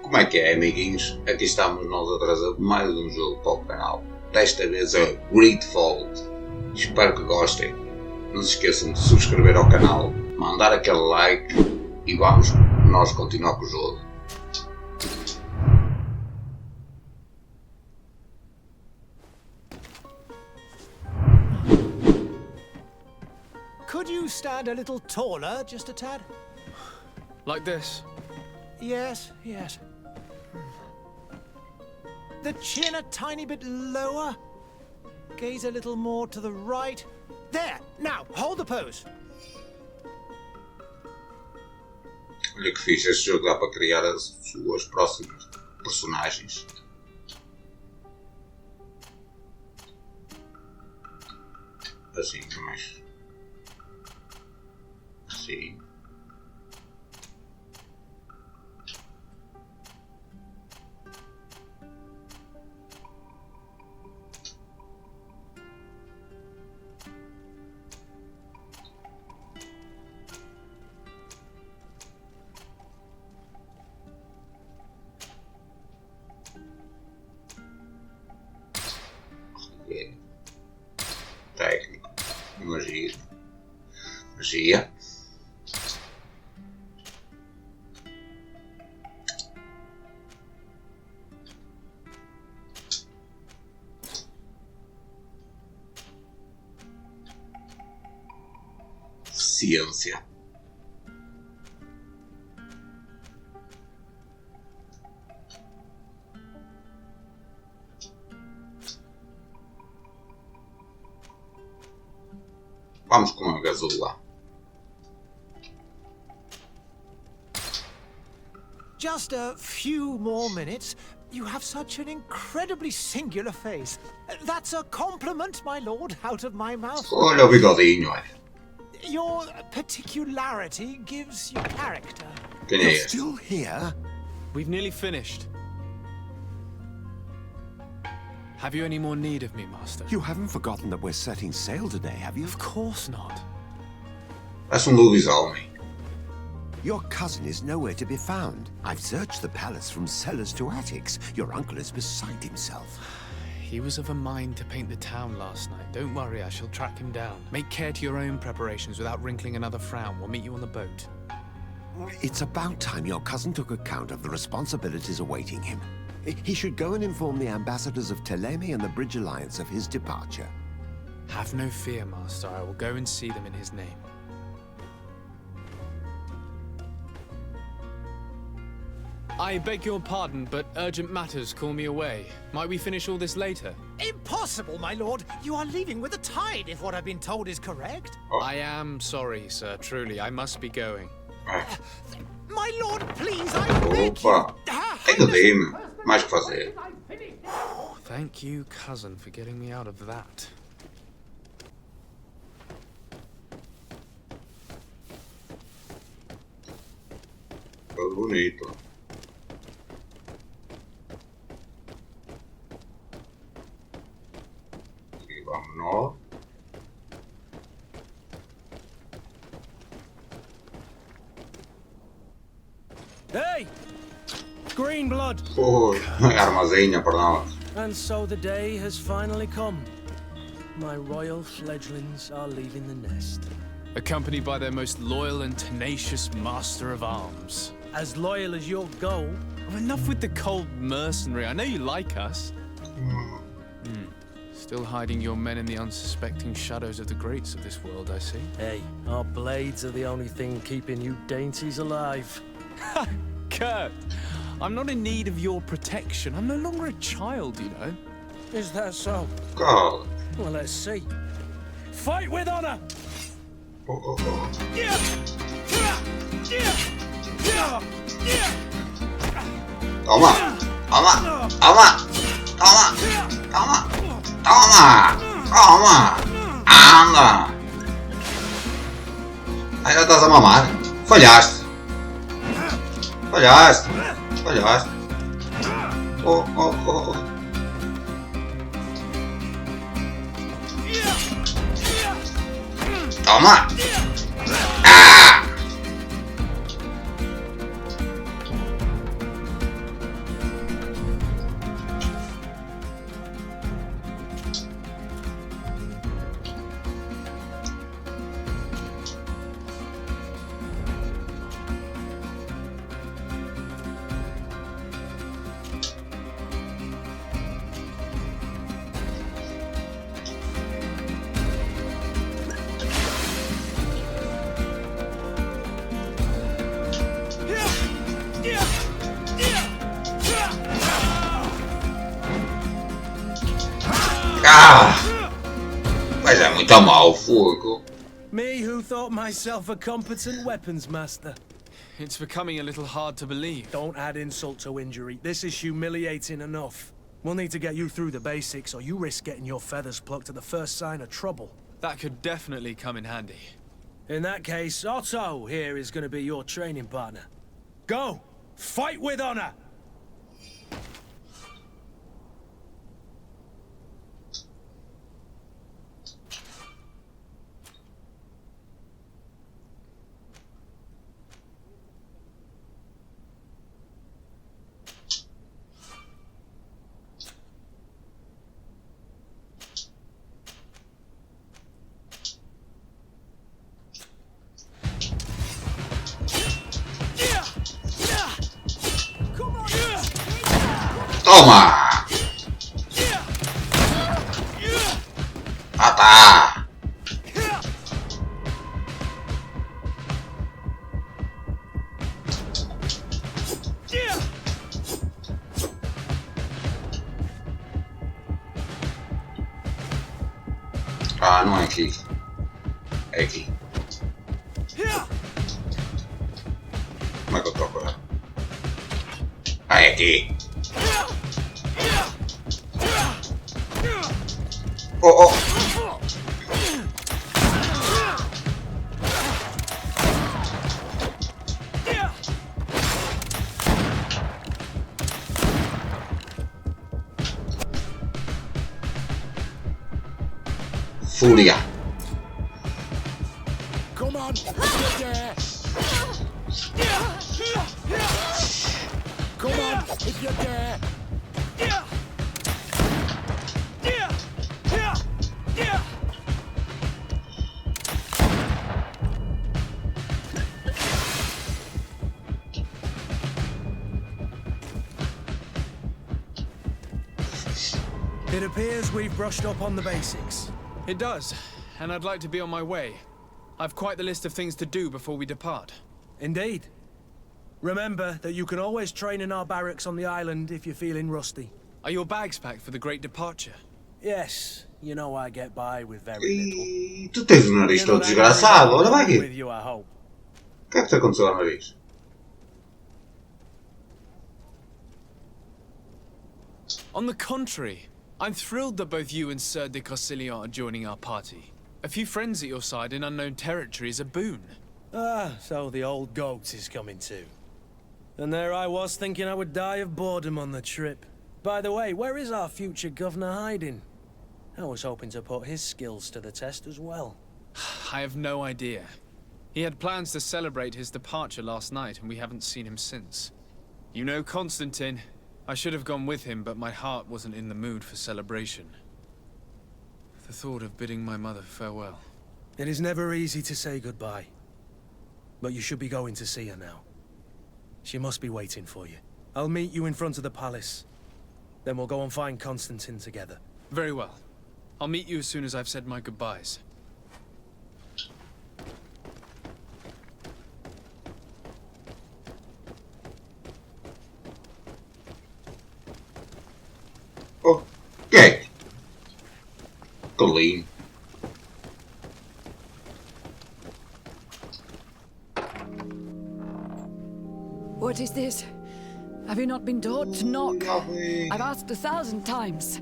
Como é que é, amiguinhos? Aqui estamos nós a trazer mais um jogo para o canal. Desta vez é Greedfall. Espero que gostem. Não se esqueçam de subscrever ao canal, mandar aquele like e vamos nós continuar com o jogo. Could you stand a little taller, just a tad? Like this? Yes, yes. The chin a tiny bit lower. Gaze a little more to the right. There! Now, hold the pose. Olha que fixe, este jogo dá para criar as suas próximas personagens. Assim, mais. Assim. Técnico, magia, ciência. Vamos com a gazula. Just a few more minutes. You have such an incredibly singular face. That's a compliment, my lord, out of my mouth. Olha o bigodinho, olha. Your particularity gives you character. Quem é You're este? still here? We've nearly finished. Have you any more need of me, Master? You haven't forgotten that we're setting sail today, have you? Of course not. Parece lobisomem. Your cousin is nowhere to be found. I've searched the palace from cellars to attics. Your uncle is beside himself. He was of a mind to paint the town last night. Don't worry, I shall track him down. Make care to your own preparations without wrinkling another frown. We'll meet you on the boat. It's about time your cousin took account of the responsibilities awaiting him. He should go and inform the ambassadors of Teleme and the Bridge Alliance of his departure. Have no fear, Master. I will go and see them in his name. I beg your pardon, but urgent matters call me away. Might we finish all this later? Impossible, my lord. You are leaving with the tide, if what I've been told is correct. I am sorry, sir. Truly, I must be going. My lord, please, I beg you. Opa! Ainda dei-me. Mais que fazer. Thank you, cousin, for getting me out of that. Todo bonito. E vamos nós. Hey! Green blood! Oi, armazinha para nós. And so the day has finally come. My royal fledglings are leaving the nest. Accompanied by their most loyal and tenacious master of arms. As loyal as you'll go. Oh, enough with the cold mercenary. I know you like us. Still hiding your men in the unsuspecting shadows of the greats of this world, I see. Hey, our blades are the only thing keeping you dainties alive. Kurt, I'm not in need of your protection. I'm no longer a child, you know. Is that so? Cala. Well, let's see. Fight with honor! Oh. Toma! Toma! Toma! Toma! Toma! Toma! Toma! Anda! Ainda estás a mamar? Falhaste! Falhaste! Falhaste! Oh. Toma! Ah! Ah! Mas é muito mal, fogo. Me who thought myself a competent weapons master. It's becoming a little hard to believe. Don't add insult to injury. This is humiliating enough. We'll need to get you through the basics, or you risk getting your feathers plucked at the first sign of trouble. That could definitely come in handy. In that case, Otto here is going to be your training partner. Go! Fight with honor! Toma! Ah tá! Ah, não é aqui. É aqui. Como é que eu troco ela? Ah, é aqui. Oh, oh. Fúria. Come on, if you're there. Come on, if you're there. It appears we've brushed up on the basics. It does, and I'd like to be on my way. I've quite the list of things to do before we depart. Indeed. Remember that you can always train in our barracks on the island if you're feeling rusty. Are your bags packed for the great departure? Yes, you know I get by with very little. E tu tens o nariz todo desgraçado, olha vai aqui. With you, I hope. O que é que te aconteceu ao nariz? On the contrary, I'm thrilled that both you and Sir de Cossillon are joining our party. A few friends at your side in unknown territory is a boon. Ah, so the old goat is coming too. And there I was thinking I would die of boredom on the trip. By the way, where is our future governor hiding? I was hoping to put his skills to the test as well. I have no idea. He had plans to celebrate his departure last night, and we haven't seen him since. You know Constantine. I should have gone with him, but my heart wasn't in the mood for celebration. The thought of bidding my mother farewell. It is never easy to say goodbye. But you should be going to see her now. She must be waiting for you. I'll meet you in front of the palace. Then we'll go and find Constantine together. Very well. I'll meet you as soon as I've said my goodbyes. Okay. Colleen. What is this? Have you not been taught to knock? I've asked 1,000 times.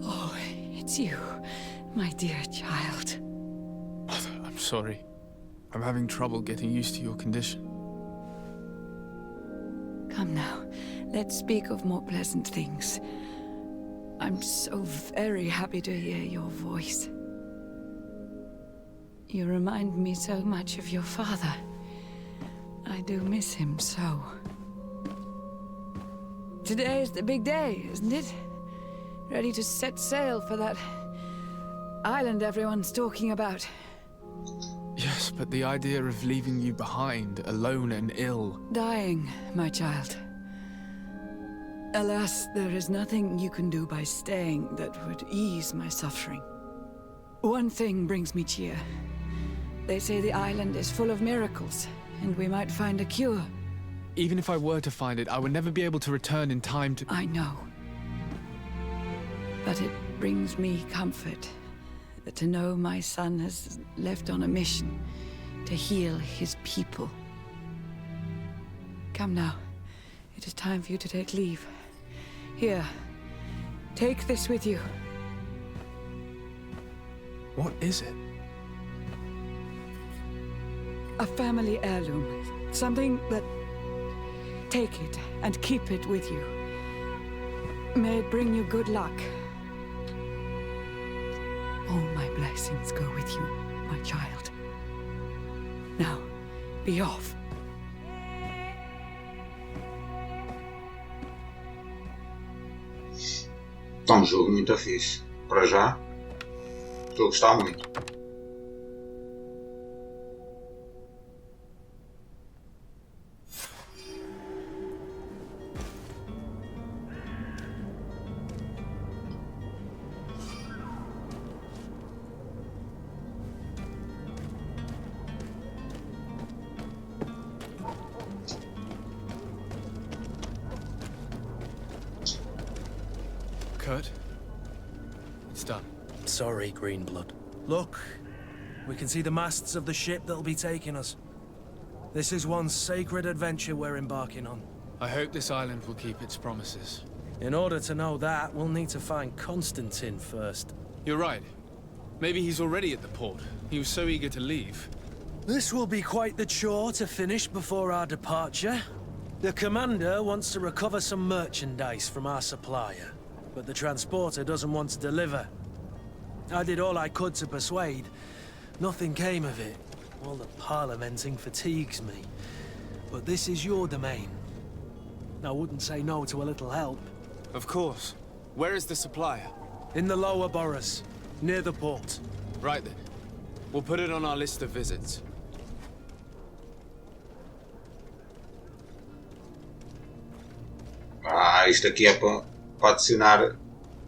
Oh, it's you, my dear child. I'm sorry. I'm having trouble getting used to your condition. Come now, let's speak of more pleasant things. I'm so very happy to hear your voice. You remind me so much of your father. I do miss him so. Today is the big day, isn't it? Ready to set sail for that island everyone's talking about. Yes, but the idea of leaving you behind, alone and ill... Dying, my child. Alas, there is nothing you can do by staying that would ease my suffering. One thing brings me cheer. They say the island is full of miracles, and we might find a cure. Even if I were to find it, I would never be able to return in time to... I know. But it It brings me comfort to know my son has left on a mission to heal his people. Come now. It is time for you to take leave. Here, take this with you. What is it? A family heirloom. Something that... Take it and keep it with you. May it bring you good luck. All my blessings go with you, my child. Now, be off. Tá um jogo muito fixe. Para já, estou a gostar muito. Kurt, it's done. Sorry, Greenblood. Look, we can see the masts of the ship that'll be taking us. This is one sacred adventure we're embarking on. I hope this island will keep its promises. In order to know that, we'll need to find Constantine first. You're right. Maybe he's already at the port. He was so eager to leave. This will be quite the chore to finish before our departure. The commander wants to recover some merchandise from our supplier, but the transporter doesn't want to deliver. I did all I could to persuade. Nothing came of it. All the parliamenting fatigues me. But this is your domain. I wouldn't say no to a little help. Of course. Where is the supplier? In the lower boroughs, near the port. Right then. We'll put it on our list of visits. Isto aqui é para adicionar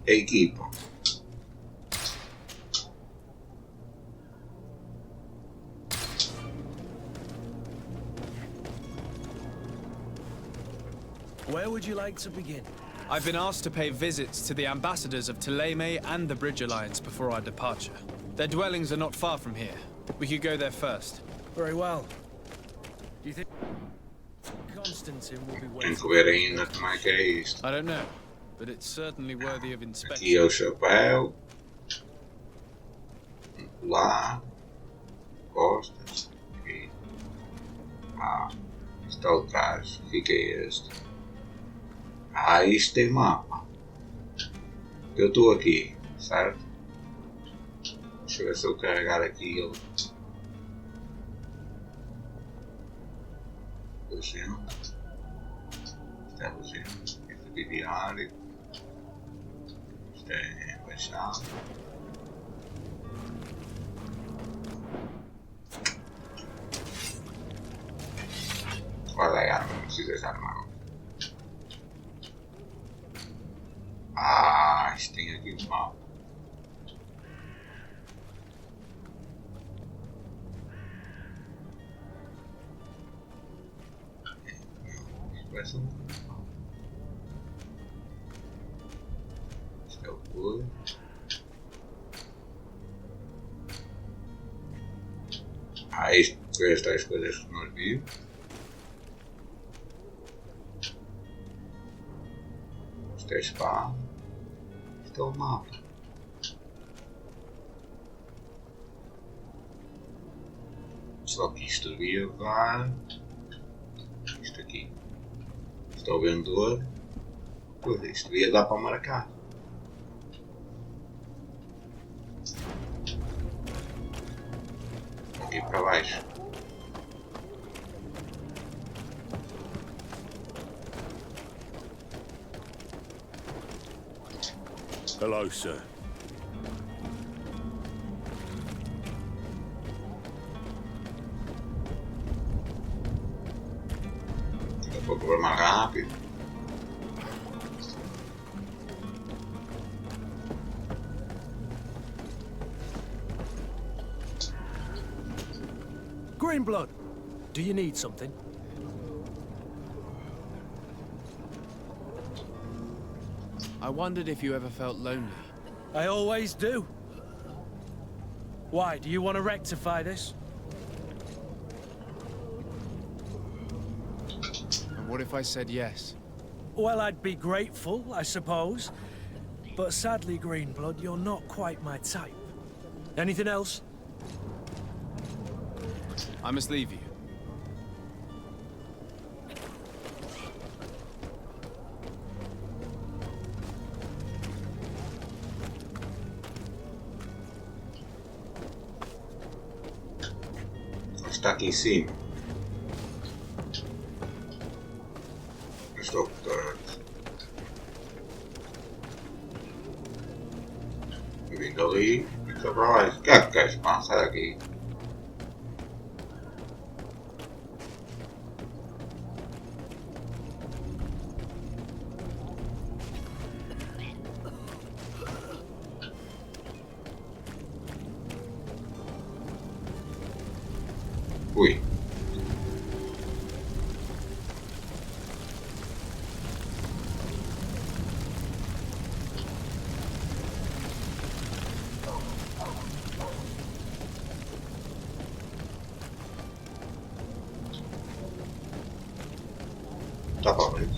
a equipa. Where would you like to begin? I've been asked to pay visits to the ambassadors of Thélème and the Bridge Alliance before our departure. Their dwellings are not far from here. We could go there first. Very well. Do you think Constantine will be Tenho waiting? que ver ainda como é que é isto. I don't know, but it's certainly worthy of inspection. Aqui é o chapéu. Lá. Costas. Aqui. Isto é o traje. Fica este. Isto tem mapa. Eu estou aqui, certo? Deixa eu ver se eu carregar aqui ele. Legenda. Isto é legenda. Isto é diário. Isto é baixado. Guarda a arma, não precisa de arma agora. Isto tem aqui o mapa. Isto vai ser um mapa. Isto é o cor. Isto é estas coisas que nós vimos. Isto é a espada. Isto é o mapa. Só que isto devia dar. Isto aqui. Isto é o vendedor. Pois, isto devia dar para marcar. Aqui para baixo. Hello, sir. Daqui a pouco vai mais rápido. Greenblood, do you need something? I wondered if you ever felt lonely. I always do. Why, do you want to rectify this? And what if I said yes? Well, I'd be grateful, I suppose. But sadly, Greenblood, you're not quite my type. Anything else? I must leave you. Está aqui em cima. Eu estou perto. Eu vim dali e estou para baixo. O que é que queres, pá? Sai daqui. Ui. Tá para abrir.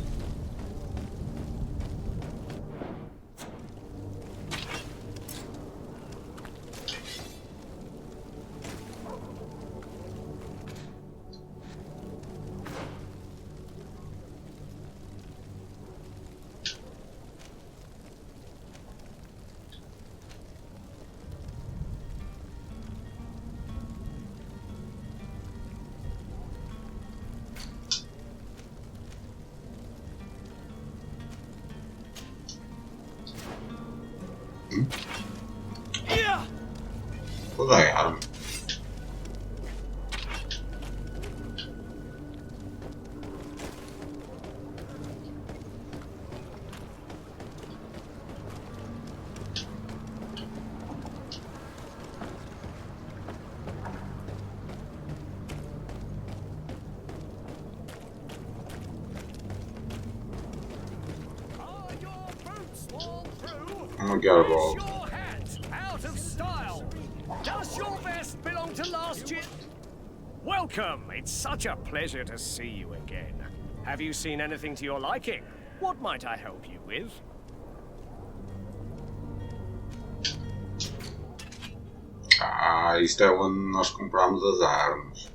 Vou dar errado. Vamos dar a volta. Your hat out of style. Does your vest belong to last year? Welcome. It's such a pleasure to see you again. Have you seen anything to your liking? What might I help you with? Ah, isto é onde nós compramos as armas.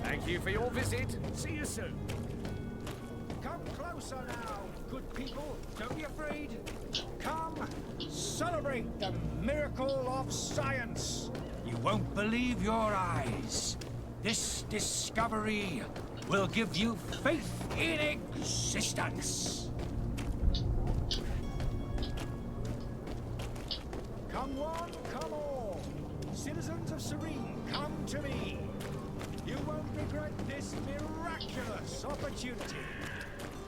Thank you for your visit. See you soon. Come closer now, good people. Don't be afraid. Come, celebrate the miracle of science. You won't believe your eyes. This discovery will give you faith in existence. Come one, come all. Citizens of Serene, come to me. You won't regret this miraculous opportunity.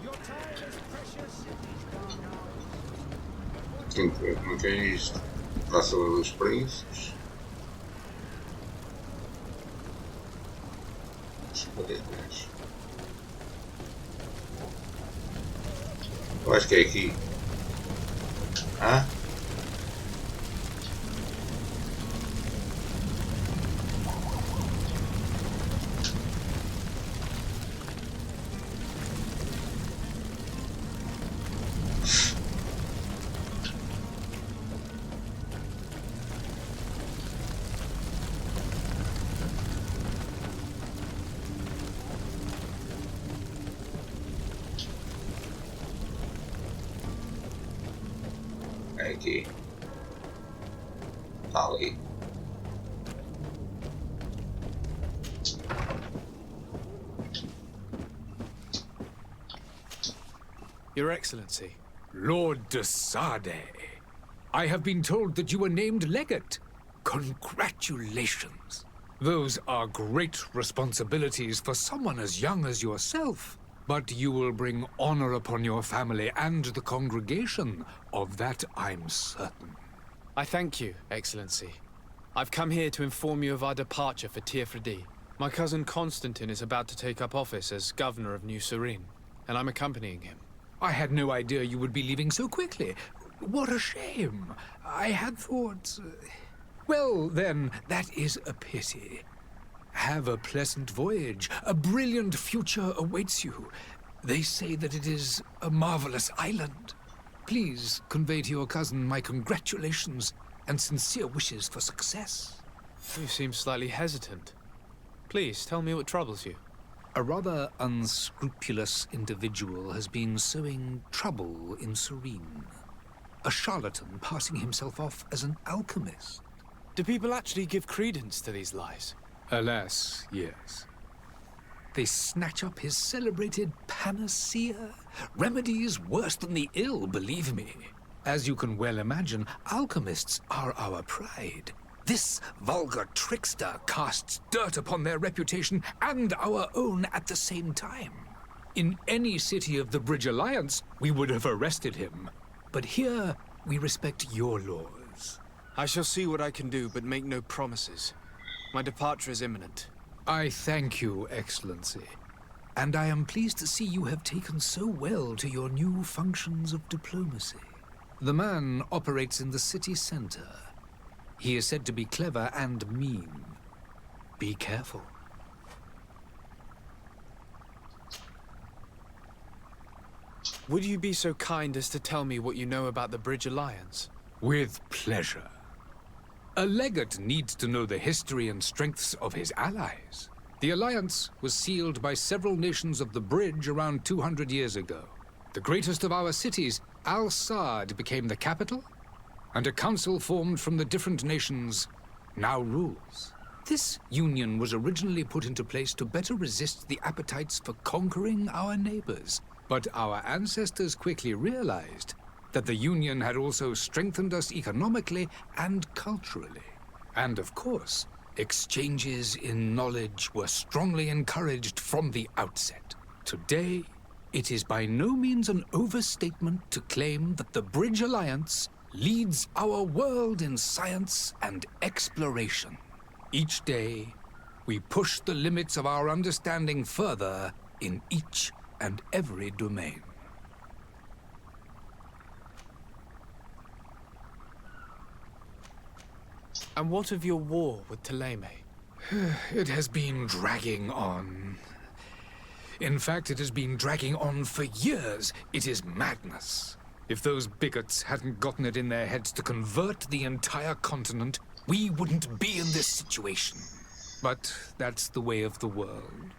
Your time is precious in these dark hours. Tenho que ver como é que é isto. Praça dos Príncipes. Eu acho que é aqui. Hã? Aqui. Tá ali. Your Excellency. Lord de Sade, I have been told that you were named legate. Congratulations. Those are great responsibilities for someone as young as yourself. But you will bring honor upon your family and the congregation. Of that I'm certain. I thank you, Excellency. I've come here to inform you of our departure for Tiefredi. My cousin Constantine is about to take up office as governor of New Serene, and I'm accompanying him. I had no idea you would be leaving so quickly. What a shame. I had thought... Well, then, that is a pity. Have a pleasant voyage. A brilliant future awaits you. They say that it is a marvelous island. Please convey to your cousin my congratulations and sincere wishes for success. You seem slightly hesitant. Please, tell me what troubles you. A rather unscrupulous individual has been sowing trouble in Serene. A charlatan passing himself off as an alchemist. Do people actually give credence to these lies? Alas, yes. They snatch up his celebrated panacea. Remedies worse than the ill, believe me. As you can well imagine, alchemists are our pride. This vulgar trickster casts dirt upon their reputation and our own at the same time. In any city of the Bridge Alliance, we would have arrested him. But here, we respect your laws. I shall see what I can do, but make no promises. My departure is imminent. I thank you, Excellency. And I am pleased to see you have taken so well to your new functions of diplomacy. The man operates in the city center. He is said to be clever and mean. Be careful. Would you be so kind as to tell me what you know about the Bridge Alliance? With pleasure. A legate needs to know the history and strengths of his allies. The alliance was sealed by several nations of the Bridge around 200 years ago. The greatest of our cities, Al-Sad, became the capital, and a council formed from the different nations now rules. This union was originally put into place to better resist the appetites for conquering our neighbors. But our ancestors quickly realized that the union had also strengthened us economically and culturally. And of course, exchanges in knowledge were strongly encouraged from the outset. Today, it is by no means an overstatement to claim that the Bridge Alliance leads our world in science and exploration. Each day, we push the limits of our understanding further in each and every domain. And what of your war with Thélème? It has been dragging on. In fact, it has been dragging on for years. It is madness. If those bigots hadn't gotten it in their heads to convert the entire continent, we wouldn't be in this situation. But that's the way of the world.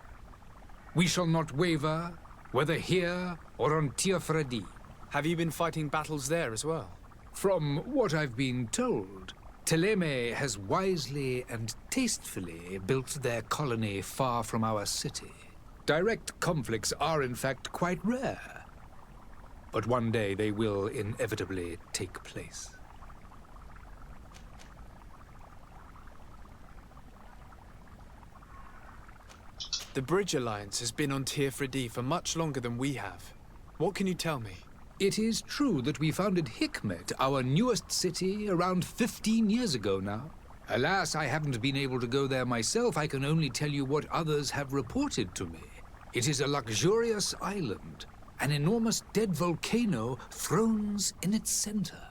We shall not waver, whether here or on Tiafredi. Have you been fighting battles there as well? From what I've been told, Thélème has wisely and tastefully built their colony far from our city. Direct conflicts are in fact quite rare. But one day they will inevitably take place. The Bridge Alliance has been on Tiafredi for much longer than we have. What can you tell me? It is true that we founded Hikmet, our newest city, around 15 years ago now. Alas, I haven't been able to go there myself. I can only tell you what others have reported to me. It is a luxurious island. An enormous dead volcano thrones in its center.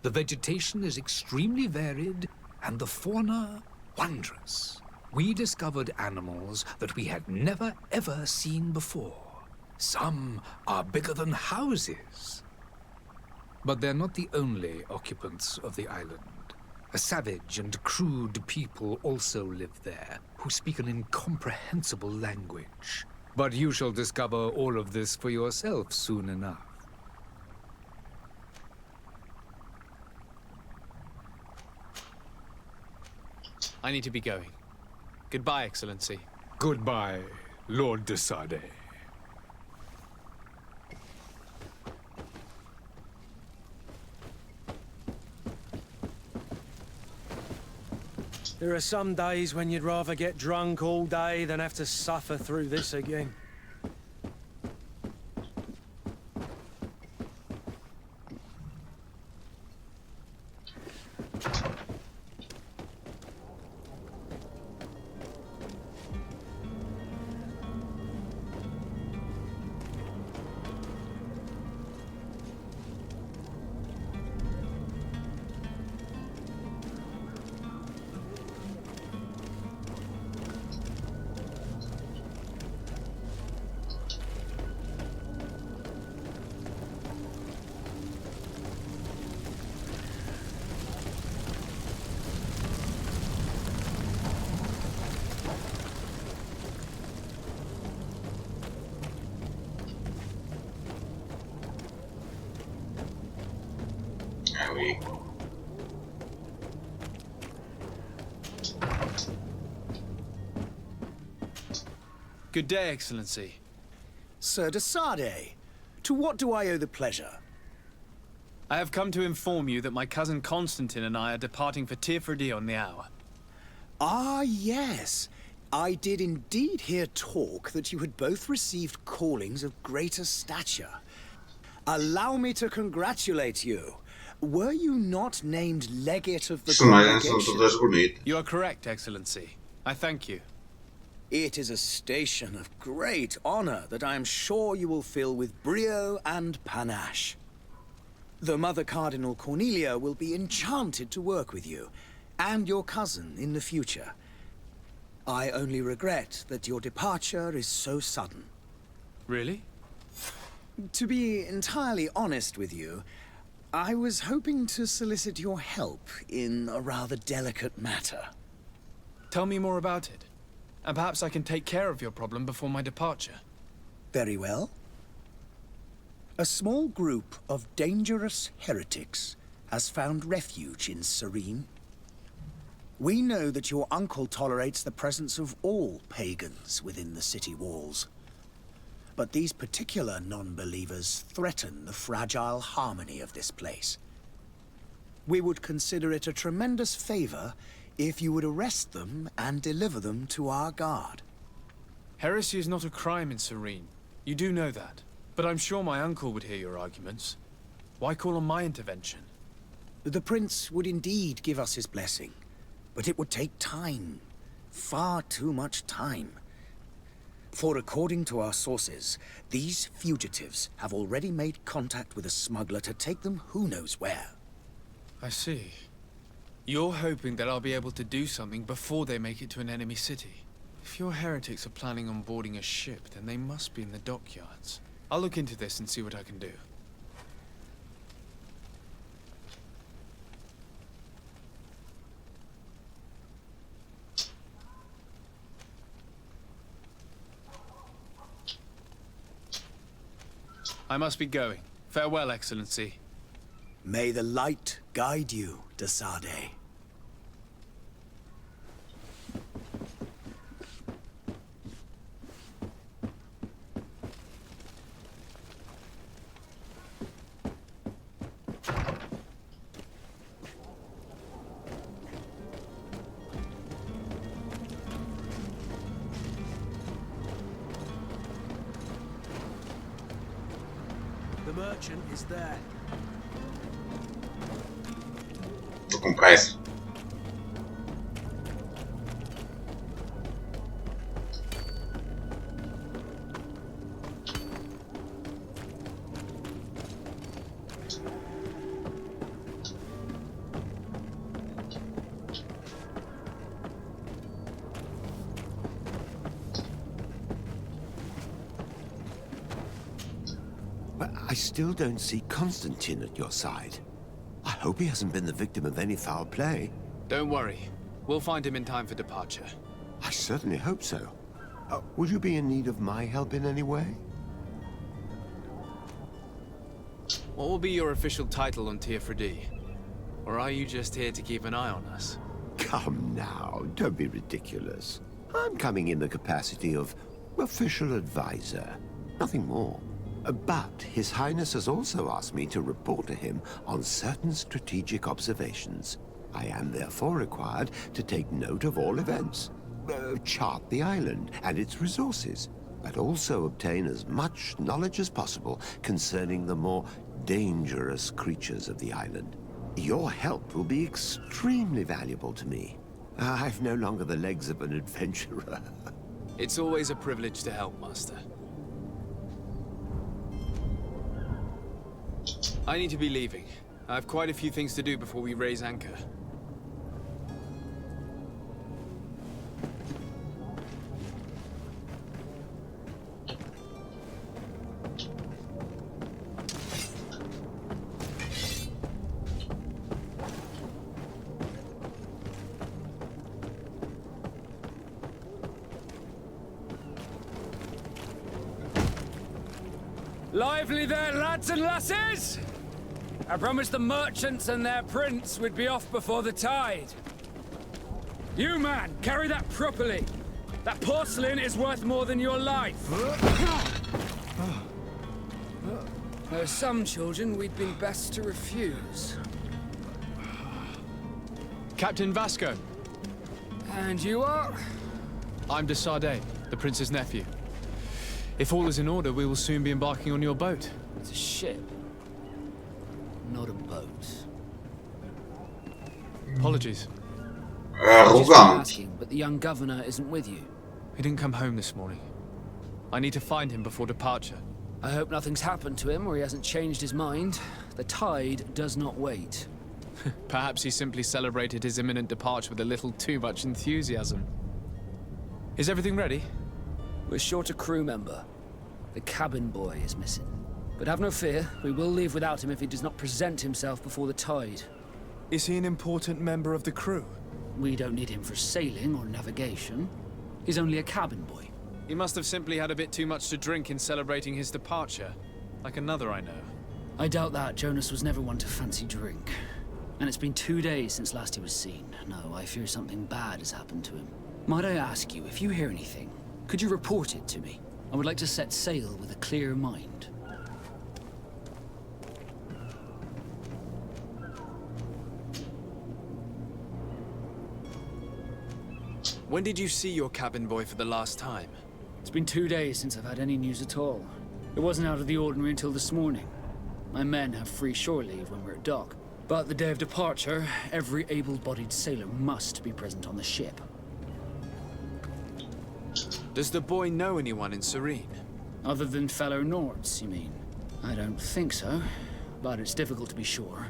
The vegetation is extremely varied, and the fauna wondrous. We discovered animals that we had never ever seen before. Some are bigger than houses. But they're not the only occupants of the island. A savage and crude people also live there, who speak an incomprehensible language. But you shall discover all of this for yourself soon enough. I need to be going. Goodbye, Excellency. Goodbye, Lord de Sade. There are some days when you'd rather get drunk all day than have to suffer through this again. eu vi. Good day, Excellency. Sir de Sardet, to what do I owe the pleasure? I have come to inform you that my cousin Constantine and I are departing for Tirfredi on the hour. Ah, yes. I did indeed hear talk that you had both received callings of greater stature. Allow me to congratulate you. Were you not named legate of the congregation? You are correct, Excellency. I thank you. It is a station of great honor that I am sure you will fill with brio and panache. The Mother Cardinal Cornelia will be enchanted to work with you, and your cousin in the future. I only regret that your departure is so sudden. Really? To be entirely honest with you, I was hoping to solicit your help in a rather delicate matter. Tell me more about it, and perhaps I can take care of your problem before my departure. Very well. A small group of dangerous heretics has found refuge in Serene. We know that your uncle tolerates the presence of all pagans within the city walls. But these particular non-believers threaten the fragile harmony of this place. We would consider it a tremendous favor if you would arrest them and deliver them to our guard. Heresy is not a crime in Serene. You do know that. But I'm sure my uncle would hear your arguments. Why call on my intervention? The prince would indeed give us his blessing, but it would take time. Far too much time. For according to our sources, these fugitives have already made contact with a smuggler to take them who knows where. I see. You're hoping that I'll be able to do something before they make it to an enemy city. If your heretics are planning on boarding a ship, then they must be in the dockyards. I'll look into this and see what I can do. I must be going. Farewell, Excellency. May the light guide you, de Sardet. The merchant is there. Tô com pressa. But I still don't see Constantine at your side. I hope he hasn't been the victim of any foul play. Don't worry. We'll find him in time for departure. I certainly hope so. Would you be in need of my help in any way? What will be your official title on Tirfredi? Or are you just here to keep an eye on us? Come now, don't be ridiculous. I'm coming in the capacity of official advisor, nothing more. But His Highness has also asked me to report to him on certain strategic observations. I am therefore required to take note of all events, chart the island and its resources, but also obtain as much knowledge as possible concerning the more dangerous creatures of the island. Your help will be extremely valuable to me. I've no longer the legs of an adventurer. It's always a privilege to help, Master. I need to be leaving. I have quite a few things to do before we raise anchor. Lively there, lads and lasses! I promised the merchants and their prince we'd be off before the tide. You, man, carry that properly. That porcelain is worth more than your life. There are some children we'd be best to refuse. Captain Vasco. And you are? I'm de Sade, the prince's nephew. If all is in order, we will soon be embarking on your boat. It's a ship, not a boat. Apologies. Just asking, but the young governor isn't with you. He didn't come home this morning. I need to find him before departure. I hope nothing's happened to him or he hasn't changed his mind. The tide does not wait. Perhaps he simply celebrated his imminent departure with a little too much enthusiasm. Is everything ready? We're short a crew member. The cabin boy is missing. But have no fear, we will leave without him if he does not present himself before the tide. Is he an important member of the crew? We don't need him for sailing or navigation. He's only a cabin boy. He must have simply had a bit too much to drink in celebrating his departure. Like another I know. I doubt that. Jonas was never one to fancy drink. And it's been 2 days since last he was seen. No, I fear something bad has happened to him. Might I ask you, if you hear anything, could you report it to me? I would like to set sail with a clear mind. When did you see your cabin boy for the last time? It's been 2 days since I've had any news at all. It wasn't out of the ordinary until this morning. My men have free shore leave when we're at dock. But the day of departure, every able-bodied sailor must be present on the ship. Does the boy know anyone in Serene? Other than fellow Nords, you mean? I don't think so, but it's difficult to be sure.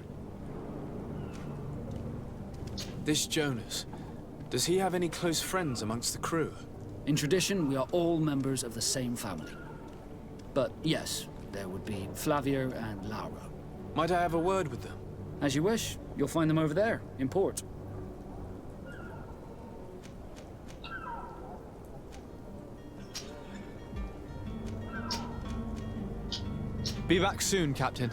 This Jonas, does he have any close friends amongst the crew? In tradition, we are all members of the same family. But yes, there would be Flavio and Laura. Might I have a word with them? As you wish. You'll find them over there, in port. Be back soon, Captain.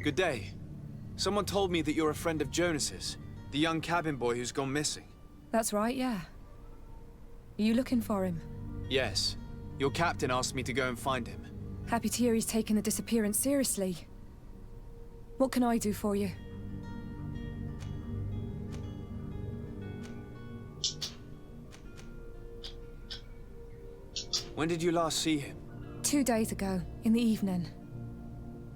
Good day. Someone told me that you're a friend of Jonas's, the young cabin boy who's gone missing. That's right, yeah. Are you looking for him? Yes. Your captain asked me to go and find him. Happy to hear he's taken the disappearance seriously. What can I do for you? When did you last see him? 2 days ago, in the evening.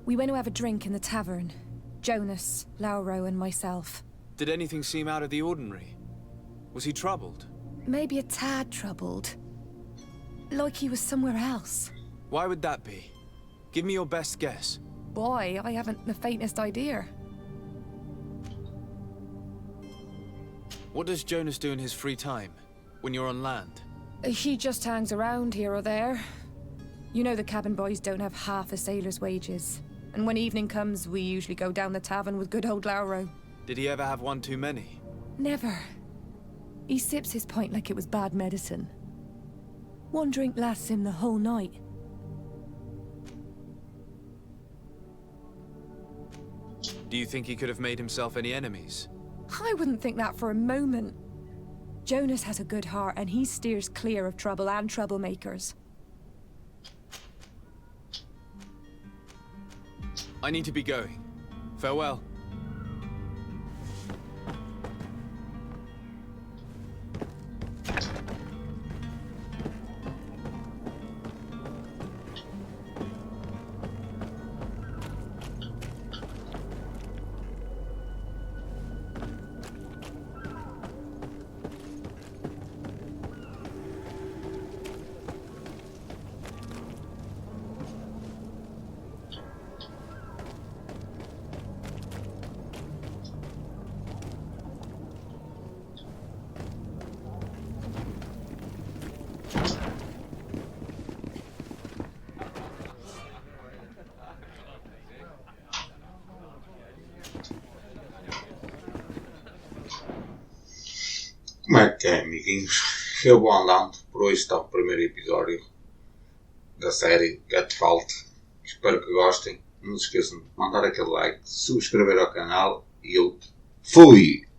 We went to have a drink in the tavern. Jonas, Lauro, and myself. Did anything seem out of the ordinary? Was he troubled? Maybe a tad troubled. Like he was somewhere else. Why would that be? Give me your best guess. Boy, I haven't the faintest idea. What does Jonas do in his free time, when you're on land? He just hangs around here or there. You know the cabin boys don't have half a sailor's wages. And when evening comes, we usually go down the tavern with good old Lauro. Did he ever have one too many? Never. He sips his pint like it was bad medicine. One drink lasts him the whole night. Do you think he could have made himself any enemies? I wouldn't think that for a moment. Jonas has a good heart and he steers clear of trouble and troublemakers. I need to be going. Farewell. Como é que é, amiguinhos? Eu vou andando. Por hoje está o primeiro episódio da série Greedfall. Espero que gostem. Não se esqueçam de mandar aquele like, subscrever ao canal e eu fui!